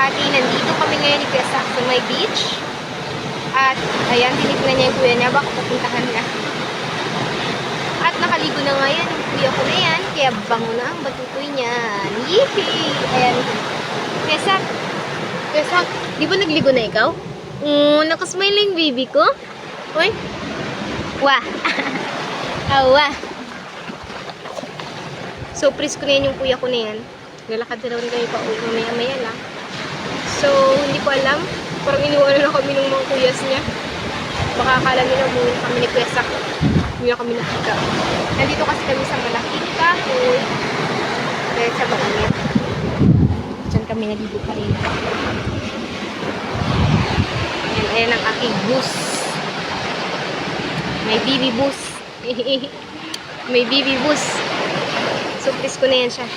Makati. Nandito kami ngayon ni Kuya Sak sa may beach. At ayan, tinignan niya yung kuya niya. Baka pupuntahan niya. At nakaligo na ngayon yung kuya ko na yan. Kaya bango na ang batutoy niyan. Yippee! Ayan. Kuya Sak. Kuya Sak, di ba nagligo na ikaw? Nakasmile yung baby ko. Uy. Wah. Awa. So, pris ko na yan yung kuya ko na yan. Nalakad na naman kami pa uwi mamaya-maya lang. So, hindi ko alam. Parang iniwanan na kami ng mga kuyas niya. Baka akala nila umuwi kami ni Kuya Sak. Hindi na kami nakita. Nandito kasi kami sa malaking kahoy. Dahil sa bangin. Diyan kami naligo pa rin. Ayan ang aking bus. May BB bus. May BB bus. So, please ko na yan siya.